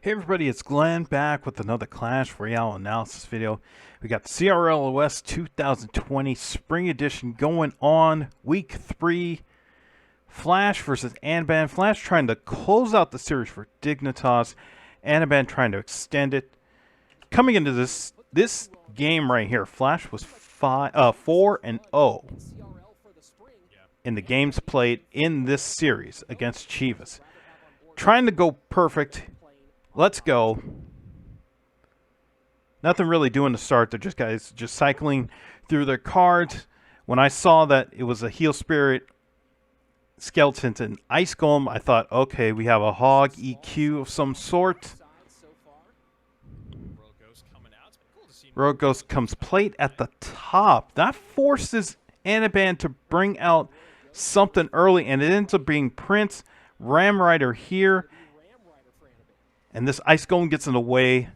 Hey everybody, it's Glenn back with another Clash Royale analysis video. We got the CRL West 2020 Spring Edition going on, Week 3. Flash versus Anaban. Flash trying to close out the series for Dignitas. Anaban trying to extend it. Coming into this game right here, Flash was 4-0 in the games played in this series against Chivas. Trying to go perfect. Let's go. Nothing really doing to start. They're just guys just cycling through their cards. When I saw that it was a Heal Spirit, Skeletons, and Ice Golem, I thought, okay, we have a Hog EQ of some sort. Rogue Ghost comes plate at the top. That forces Anaban to bring out something early, and it ends up being Prince, Ram Rider here. And this Ice Golem gets in the way.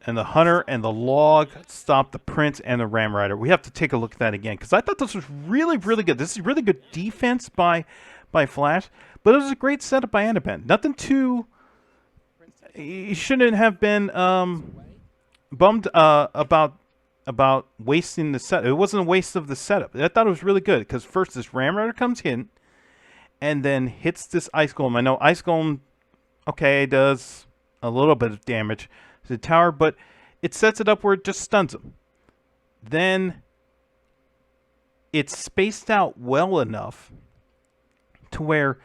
And the Hunter and the Log stop the Prince and the Ram Rider. We have to take a look at that again, because I thought this was really, really good. This is really good defense by Flash. But it was a great setup by Anaban. Nothing too... He shouldn't have been bummed about wasting the set. It wasn't a waste of the setup. I thought it was really good, because first this Ram Rider comes in and then hits this Ice Golem. I know Ice Golem... okay, does a little bit of damage to the tower, but it sets it up where it just stuns him. Then it's spaced out well enough to where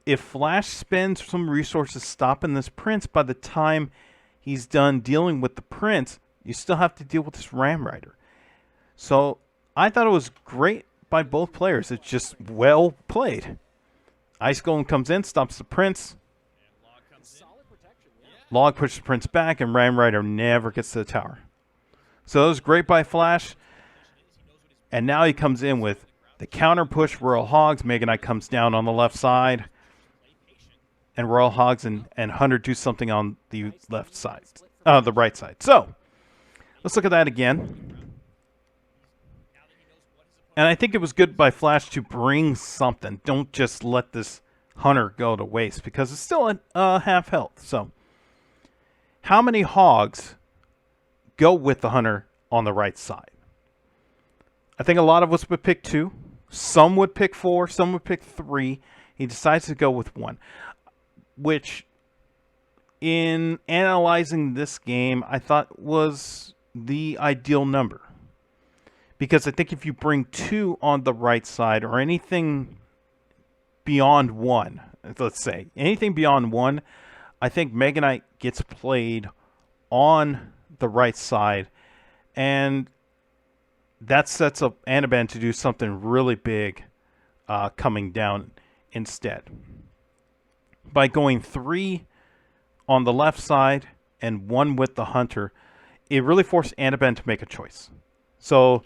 if Flash spends some resources stopping this Prince, by the time he's done dealing with the Prince, you still have to deal with this Ram Rider. So I thought it was great by both players. It's just well played. Ice Golem comes in, stops the Prince. Log pushes Prince back, and Ram Rider never gets to the tower. So it was great by Flash. And now he comes in with the counter push, Royal Hogs. Mega Knight comes down on the left side. And Royal Hogs and Hunter do something on the left side. The right side. So let's look at that again. And I think it was good by Flash to bring something. Don't just let this Hunter go to waste, because it's still at half health. So how many Hogs go with the Hunter on the right side? I think a lot of us would pick 2. Some would pick 4. Some would pick 3. He decides to go with 1. Which, in analyzing this game, I thought was the ideal number. Because I think if you bring 2 on the right side, or anything beyond 1, let's say, anything beyond 1, I think Mega Knight gets played on the right side, and that sets up Anaban to do something really big coming down instead. By going 3 on the left side and 1 with the Hunter, it really forced Anaban to make a choice. So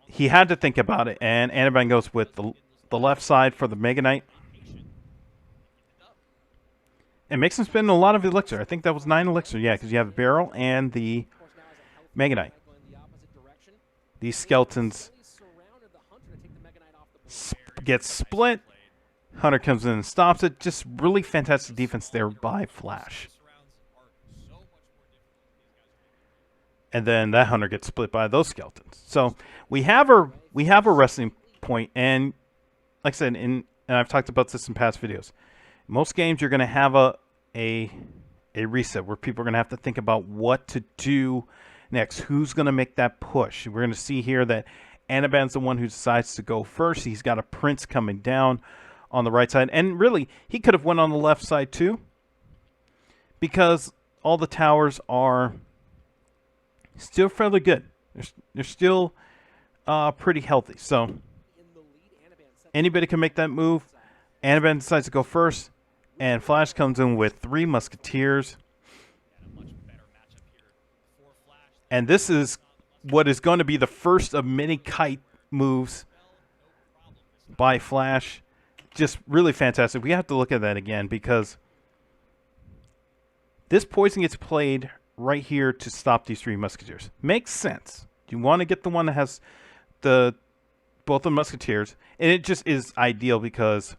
he had to think about it, and Anaban goes with the left side for the Mega Knight. It makes him spend a lot of elixir. I think that was 9 elixir. Yeah, because you have the barrel and the Mega Knight. These skeletons get split. Hunter comes in and stops it. Just really fantastic defense there by Flash. And then that Hunter gets split by those skeletons. So we have a wrestling point, and like I said, and I've talked about this in past videos. Most games you're going to have a reset where people are going to have to think about what to do next. Who's going to make that push? We're going to see here that Anaban's the one who decides to go first. He's got a Prince coming down on the right side. And really, he could have went on the left side too, because all the towers are still fairly good. They're still pretty healthy. So anybody can make that move. Anaban decides to go first, and Flash comes in with 3 Musketeers. And this is what is going to be the first of many kite moves by Flash. Just really fantastic. We have to look at that again, because this poison gets played right here to stop these 3 Musketeers. Makes sense. You want to get the one that has both the Musketeers, and it just is ideal because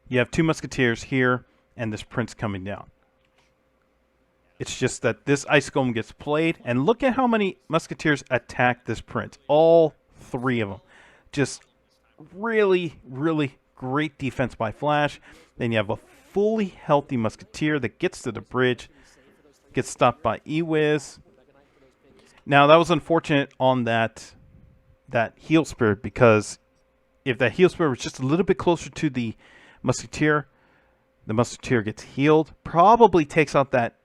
You have 2 Musketeers here and this Prince coming down. It's just that this Ice Golem gets played, and look at how many Musketeers attack this Prince. All 3 of them. Just really, really great defense by Flash. Then you have a fully healthy Musketeer that gets to the bridge, gets stopped by E-Wiz. Now, that was unfortunate on that Heal Spirit, because if that Heal Spirit was just a little bit closer to the Musketeer gets healed, probably takes out that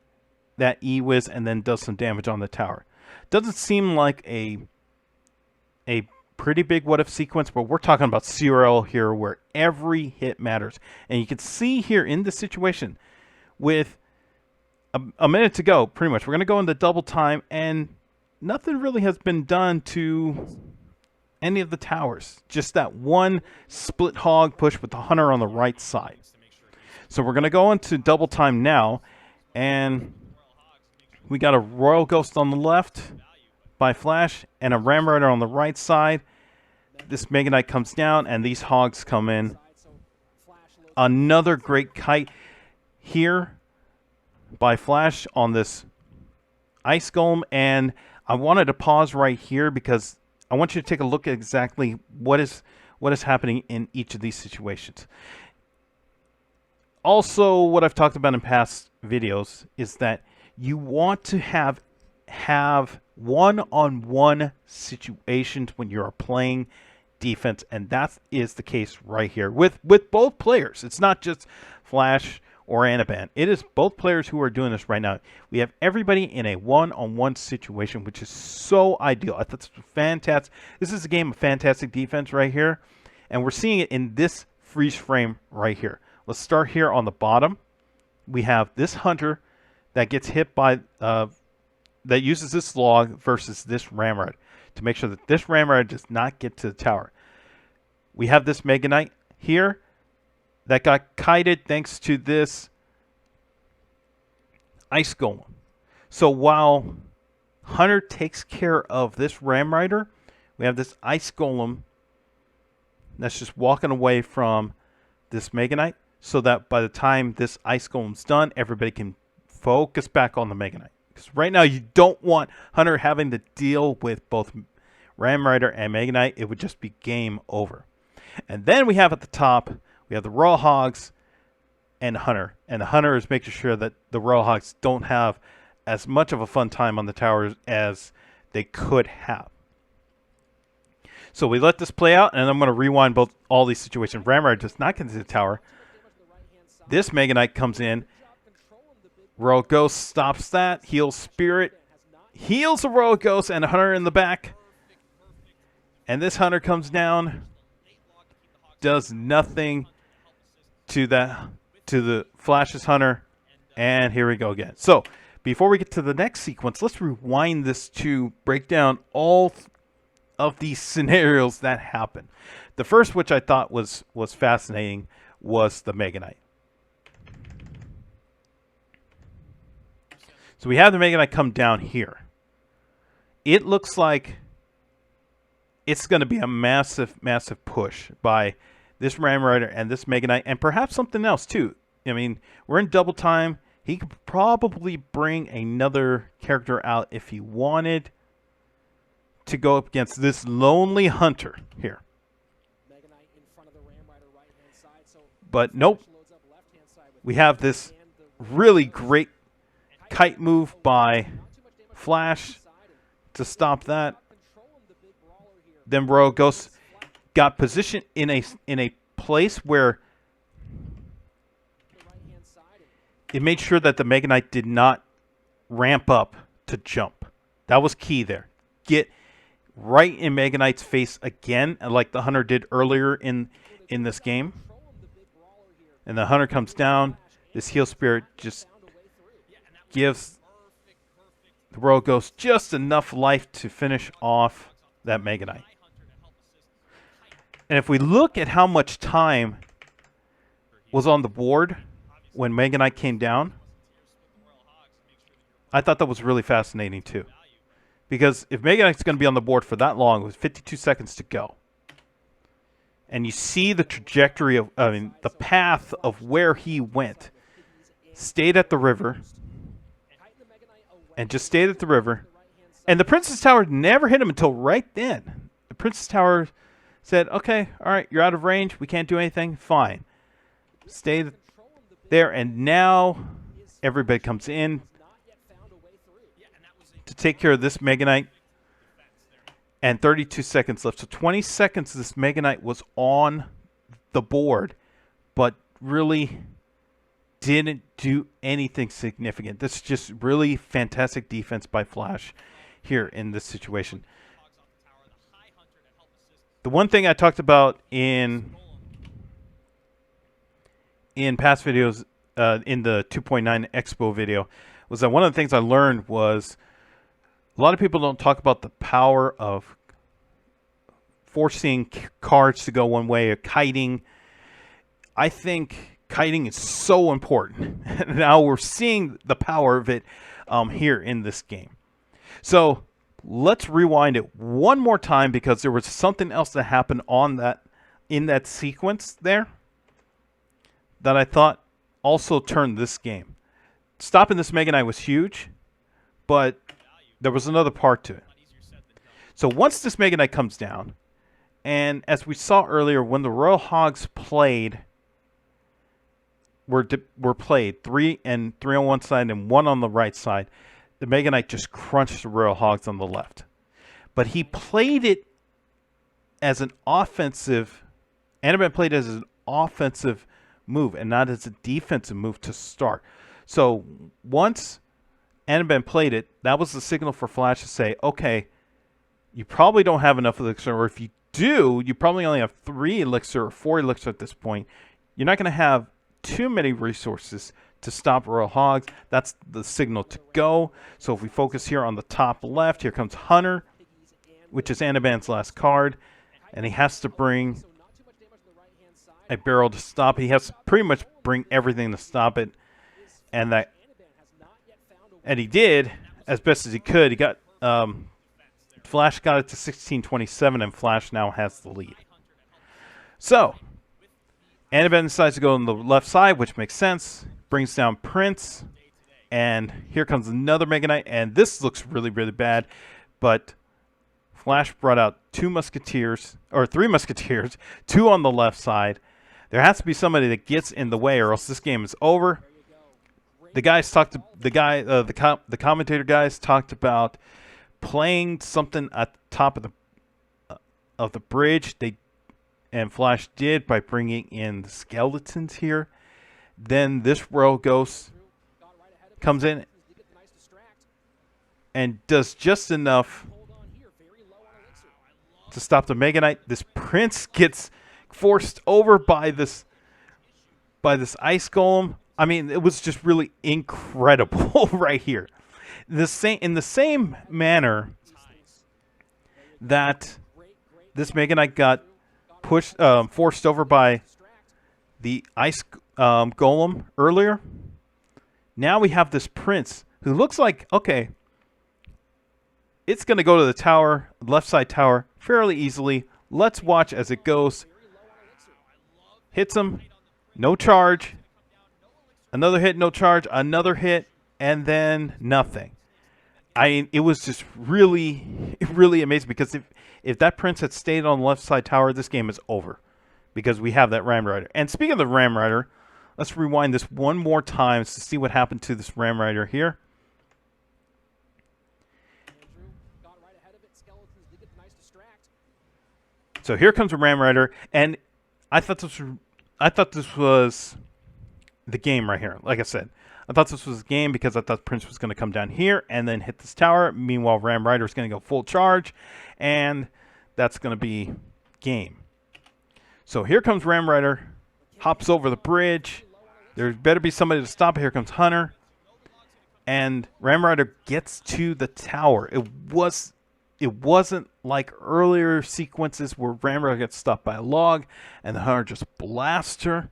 E-Wiz and then does some damage on the tower. Doesn't seem like a pretty big what-if sequence, but we're talking about CRL here where every hit matters. And you can see here in this situation with a minute to go, pretty much, we're going to go into double time, and nothing really has been done to any of the towers. Just that one split hog push with the Hunter on the right side. So we're going to go into double time now, and we got a Royal Ghost on the left by Flash and a Ram Rider on the right side. This Mega Knight comes down, and these hogs come in. Another great kite here by Flash on this Ice Golem, and I wanted to pause right here because I want you to take a look at exactly what is happening in each of these situations. Also, what I've talked about in past videos is that you want to have one-on-one situations when you're playing defense, and that is the case right here with both players. It's not just Flash or Anaban. It is both players who are doing this right now. We have everybody in a one-on-one situation, which is so ideal. I thought this was fantastic. This is a game of fantastic defense right here, and we're seeing it in this freeze frame right here. Let's start here on the bottom. We have this Hunter that gets hit by that uses this log versus this Ramrod to make sure that this Ramrod does not get to the tower. We have this Mega Knight here that got kited thanks to this Ice Golem. So while Hunter takes care of this Ram Rider, we have this Ice Golem that's just walking away from this Mega Knight, so that by the time this Ice Golem's done, everybody can focus back on the Mega Knight. Because right now you don't want Hunter having to deal with both Ram Rider and Mega Knight. It would just be game over. And then we have at the top, we have the Royal Hogs and Hunter. And the Hunter is making sure that the Royal Hogs don't have as much of a fun time on the towers as they could have. So we let this play out, and I'm going to rewind all these situations. Ram Rider does not get to the tower. This Mega Knight comes in. Royal Ghost stops that. Heals Spirit. Heals the Royal Ghost and a Hunter in the back. And this Hunter comes down. Does nothing to the Flash's Hunter. And here we go again. So before we get to the next sequence, let's rewind this to break down all of these scenarios that happen. The first, which I thought was fascinating, was the Mega Knight. So we have the Mega Knight come down here. It looks like it's going to be a massive, massive push by this Ram Rider and this Mega Knight, and perhaps something else too. I mean, we're in double time. He could probably bring another character out if he wanted to go up against this lonely Hunter here. But nope. We have this really great kite move by Flash to stop that. Then Royal Ghost got positioned in a place where it made sure that the Mega Knight did not ramp up to jump. That was key there. Get right in Mega Knight's face again, like the Hunter did earlier in this game. And the Hunter comes down. This Heal Spirit just gives the Royal Ghost just enough life to finish off that Mega Knight. And if we look at how much time was on the board when Mega Knight came down, I thought that was really fascinating too. Because if Mega Knight's going to be on the board for that long, it was 52 seconds to go. And you see the trajectory of, I mean, the path of where he went. Stayed at the river. And just stayed at the river. And the Princess Tower never hit him until right then. The Princess Tower said, okay, all right, you're out of range. We can't do anything. Fine. Stay there. And now everybody comes in to take care of this Mega Knight. And 32 seconds left. So 20 seconds this Mega Knight was on the board, but really didn't do anything significant. This is just really fantastic defense by Flash here in this situation. The one thing I talked about in past videos, in the 2.9 Expo video, was that one of the things I learned was a lot of people don't talk about the power of forcing cards to go one way or kiting. I think kiting is so important. Now we're seeing the power of it here in this game. So let's rewind it one more time because there was something else that happened on that in that sequence there that I thought also turned this game. Stopping this Mega Knight was huge, but there was another part to it. So once this Mega Knight comes down, and as we saw earlier, when the Royal Hogs played, were played 3 on one side and 1 on the right side, the Mega Knight just crunched the Royal Hogs on the left. But he played it as an offensive. Anaban played it as an offensive move and not as a defensive move to start. So once Anaban played it, that was the signal for Flash to say, okay, you probably don't have enough elixir, or if you do, you probably only have 3 elixir or 4 elixir at this point. You're not going to have too many resources to stop Royal Hogs. That's the signal to go. So if we focus here on the top left, here comes Hunter, which is Anaban's last card, and he has to bring a barrel to stop it. He has to pretty much bring everything to stop it, and he did as best as he could. He got Flash got it to 1627, and Flash now has the lead. So Anaban decides to go on the left side, which makes sense. Brings down Prince, and here comes another Mega Knight, and this looks really, really bad. But Flash brought out 2 Musketeers, or 3 Musketeers, 2 on the left side. There has to be somebody that gets in the way, or else this game is over. The guys talked to the commentator guys talked about playing something at the top of the bridge. And Flash did by bringing in the skeletons here. Then this Royal Ghost comes in and does just enough to stop the Mega Knight. This Prince gets forced over by this Ice Golem. I mean, it was just really incredible right here. In the same manner that this Mega Knight got forced over by the Ice Golem earlier. Now we have this Prince who looks like, okay, it's going to go to the tower, left side tower, fairly easily. Let's watch as it goes. Hits him, no charge. Another hit, no charge. Another hit, and then nothing. It was just really, really amazing because if that Prince had stayed on the left side tower, this game is over because we have that Ram Rider. And speaking of the Ram Rider, let's rewind this one more time to see what happened to this Ram Rider here. So here comes a Ram Rider, and I thought this was the game right here. Like I said, I thought this was a game because I thought Prince was going to come down here and then hit this tower. Meanwhile, Ram Rider is going to go full charge, and that's going to be game. So here comes Ram Rider, hops over the bridge. There better be somebody to stop it. Here comes Hunter, and Ram Rider gets to the tower. It wasn't like earlier sequences where Ram Rider gets stopped by a log and the Hunter just blasts her.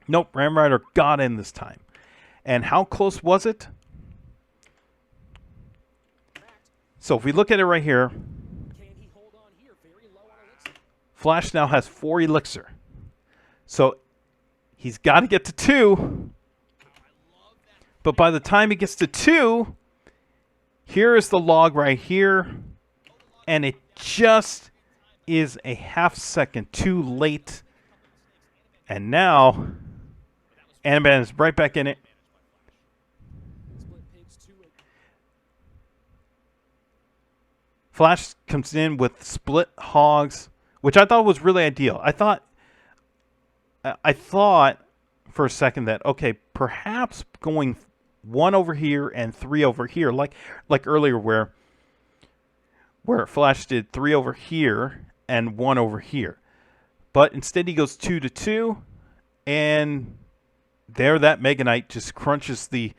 Nope, Ram Rider got in this time. And how close was it? So if we look at it right here, Flash now has 4 elixir. So he's got to get to 2. But by the time he gets to 2, here is the log right here. And it just is a half second too late. And now Anaban is right back in it. Flash comes in with split hogs, which I thought was really ideal. I thought for a second that, okay, perhaps going 1 over here and 3 over here, like earlier where Flash did 3 over here and 1 over here. But instead he goes 2 to 2, and there that Mega Knight just crunches the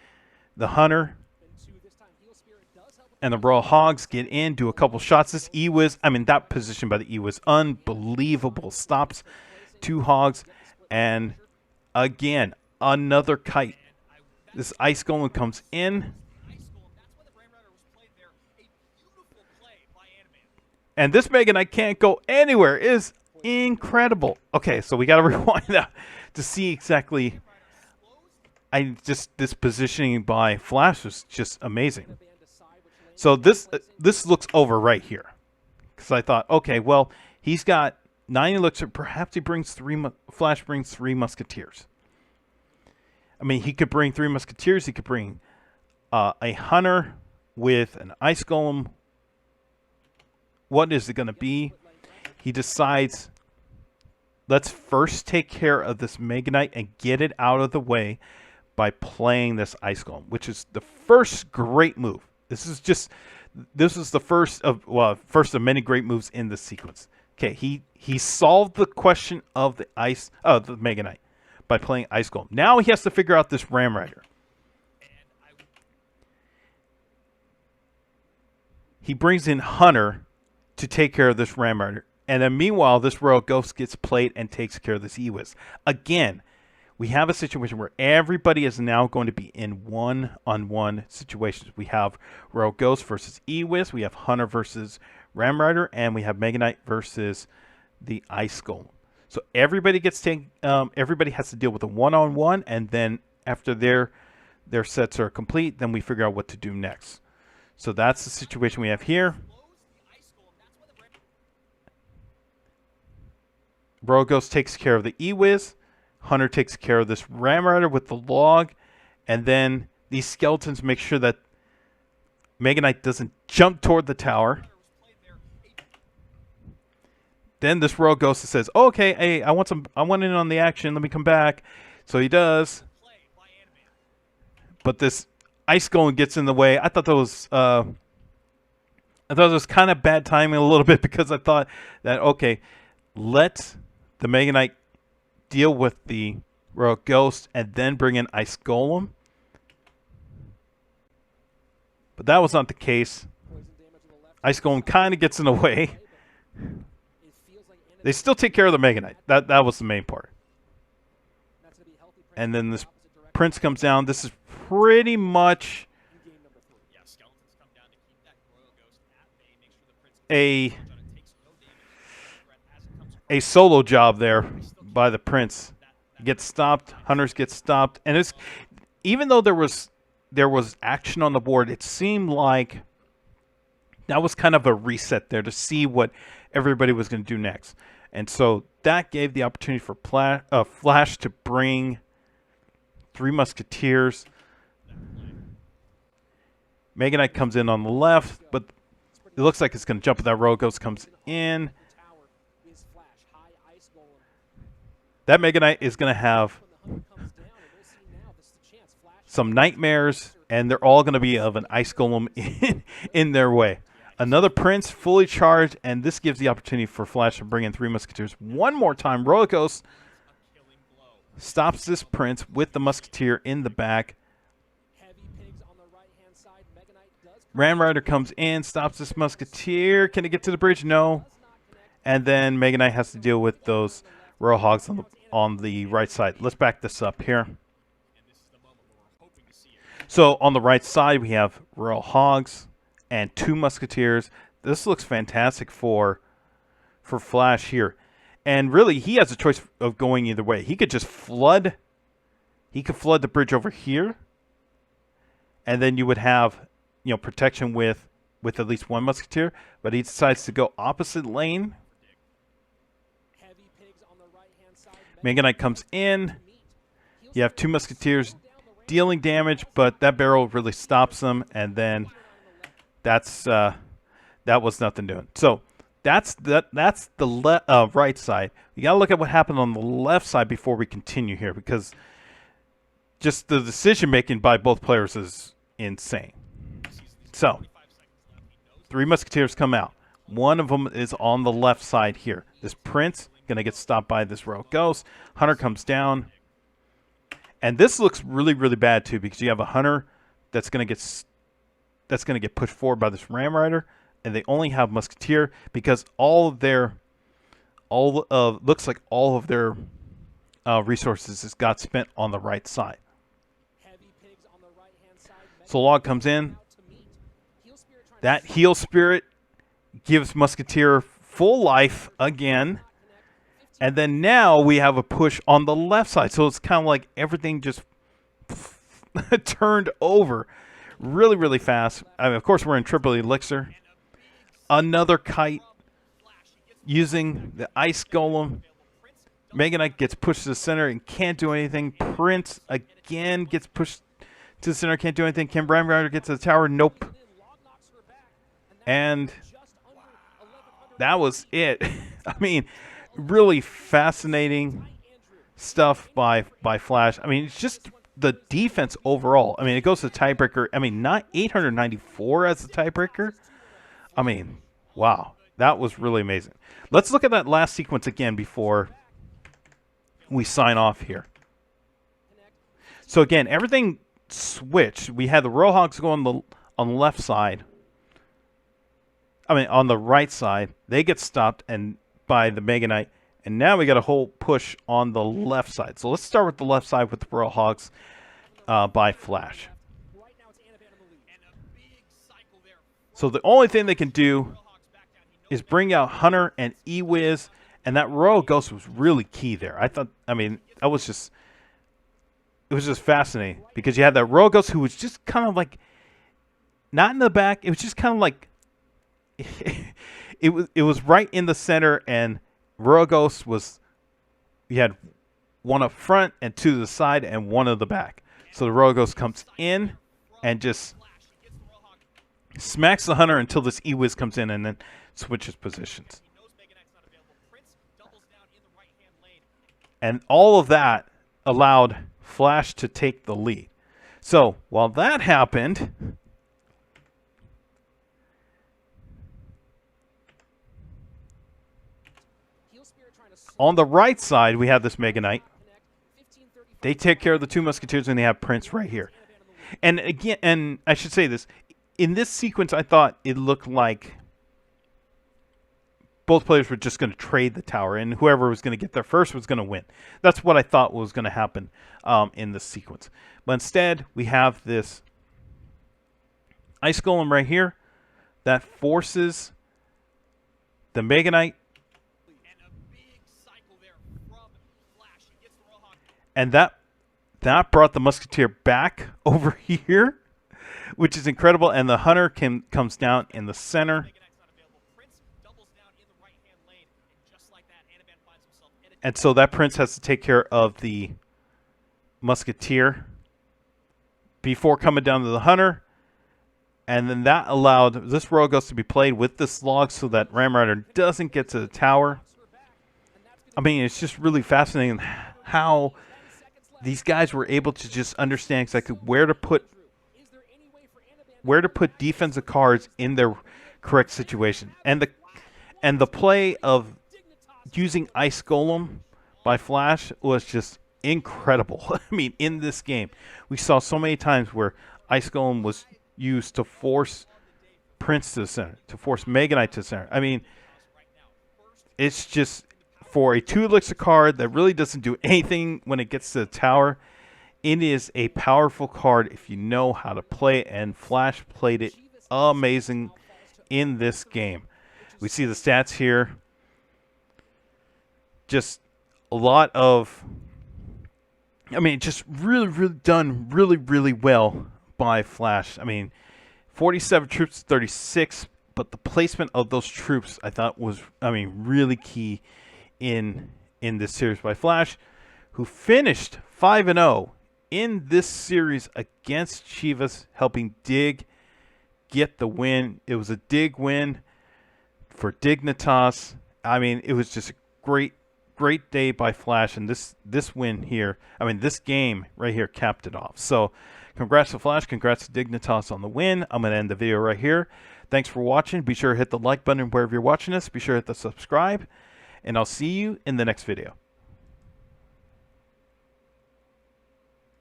Hunter. And the Royal Hogs get in, do a couple shots. This E-Wiz, I mean, that position by the E-Wiz, unbelievable. Stops 2 Hogs. And again, another kite. This Ice Golem comes in. And this Mega Knight can't go anywhere. It is incredible. Okay, so we got to rewind that to see exactly. This positioning by Flash was just amazing. So this looks over right here, because I thought, okay, well, he's got 9 elixir. Perhaps he brings 3. Flash brings 3 musketeers. I mean, he could bring 3 musketeers. He could bring a Hunter with an Ice Golem. What is it going to be? He decides, let's first take care of this Mega Knight and get it out of the way by playing this Ice Golem, which is the first great move. This is the first of many great moves in the sequence. Okay, he solved the question of the Mega Knight by playing Ice Golem. Now he has to figure out this Ram Rider. He brings in Hunter to take care of this Ram Rider. And then meanwhile, this Royal Ghost gets played and takes care of this E-Wiz. Again, we have a situation where everybody is now going to be in one-on-one situations. We have Royal Ghost versus E-Wiz. We have Hunter versus Ram Rider. And we have Mega Knight versus the Ice Golem. So everybody everybody has to deal with a one-on-one. And then after their sets are complete, then we figure out what to do next. So that's the situation we have here. Royal Ghost takes care of the E-Wiz. Hunter takes care of this Ram Rider with the log. And then these skeletons make sure that Mega Knight doesn't jump toward the tower. Then this Royal Ghost says, oh, okay, hey, I want in on the action. Let me come back. So he does. But this Ice Golem gets in the way. I thought that was kind of bad timing a little bit, because I thought that, okay, let the Mega Knight deal with the Royal Ghost and then bring in Ice Golem. But that was not the case. Ice Golem kind of gets in the way. They still take care of the Mega Knight. That was the main part. And then this Prince comes down. This is pretty much a solo job there by the Prince. Gets stopped. Hunters get stopped. And it's, even though there was action on the board, it seemed like that was kind of a reset there to see what everybody was going to do next. And so that gave the opportunity for Flash to bring 3 musketeers. Mega Knight comes in on the left, but it looks like it's going to jump. That Royal Ghost comes in. That Mega Knight is going to have some nightmares, and they're all going to be of an Ice Golem in their way. Another Prince fully charged, and this gives the opportunity for Flash to bring in 3 musketeers. One more time, Royal Ghost stops this Prince with the musketeer in the back. Ram Rider comes in, stops this musketeer. Can it get to the bridge? No. And then Mega Knight has to deal with those Royal Hogs on the right side. Let's back this up here. So on the right side, we have Royal Hogs and 2 musketeers. This looks fantastic for Flash here. And really, he has a choice of going either way. He could just flood. He could flood the bridge over here. And then you would have, protection with at least one musketeer. But he decides to go opposite lane. Mega Knight comes in. You have 2 musketeers dealing damage, but that barrel really stops them. And then that was nothing doing. So that's the right side. You got to look at what happened on the left side before we continue here, because just the decision making by both players is insane. So 3 musketeers come out. One of them is on the left side here. This prince going to get stopped by this royal ghost. Hunter comes down. And this looks really, really bad too, because you have a hunter that's going to get pushed forward by this ram rider, and they only have musketeer because looks like all of their resources has got spent on the right side. So log comes in. That heal spirit gives musketeer full life again. And then now we have a push on the left side. So it's kind of like everything just turned over really, really fast. I mean, of course, we're in triple elixir. Another kite using the Ice Golem. Mega Knight gets pushed to the center and can't do anything. Prince again gets pushed to the center, can't do anything. Can Ram Rider get to the tower? Nope. And that was it. I mean, really fascinating stuff by Flash. I mean, it's just the defense overall. I mean, it goes to tiebreaker. I mean, not 894 as the tiebreaker. I mean, wow. That was really amazing. Let's look at that last sequence again before we sign off here. So again, everything switched. We had the Royal Hogs go on the left side. I mean, on the right side. They get stopped and by the Mega Knight. And now we got a whole push on the left side. So let's start with the left side with the Royal Hogs by Flash. So the only thing they can do is bring out Hunter and E-Wiz. And that Royal Ghost was really key there. It was just fascinating. Because you had that Royal Ghost who was just kind of like, not in the back. It was just kind of like, it was right in the center, and Royal Ghost was, you had one up front and 2 to the side and 1 at the back. So the Royal Ghost comes in and just smacks the Hunter until this E-Wiz comes in and then switches positions. And all of that allowed Flash to take the lead. So while that happened, on the right side, we have this Mega Knight. They take care of the 2 musketeers, and they have Prince right here. And again, and I should say this, in this sequence, I thought it looked like both players were just going to trade the tower, and whoever was going to get there first was going to win. That's what I thought was going to happen in this sequence. But instead, we have this Ice Golem right here that forces the Mega Knight. And that brought the Musketeer back over here, which is incredible. And the Hunter comes down in the center. And so that Prince has to take care of the Musketeer before coming down to the Hunter. And then that allowed this Royal Ghost to be played with this log so that Ram Rider doesn't get to the tower. I mean, it's just really fascinating how these guys were able to just understand exactly where to put defensive cards in their correct situation. And the play of using Ice Golem by Flash was just incredible. I mean, in this game, we saw so many times where Ice Golem was used to force Prince to the center, to force Mega Knight to the center. I mean, it's just, for a 2 elixir card that really doesn't do anything when it gets to the tower, it is a powerful card if you know how to play it, and Flash played it amazing in this game. We see the stats here. just a lot of, I mean, just really done really well by Flash. I mean, 47 troops, 36, but the placement of those troops I thought was, I mean, really key in this series by Flash, who finished 5-0 in this series against Chivas, helping Dig get the win. It was a Dig win for Dignitas. I mean, it was just a great day by Flash, and this win here, I mean, this game right here capped it off. So congrats to Flash, congrats to Dignitas on the win. I'm going to end the video right here. Thanks for watching. Be sure to hit the like button wherever you're watching this. Be sure to hit the subscribe, and I'll see you in the next video.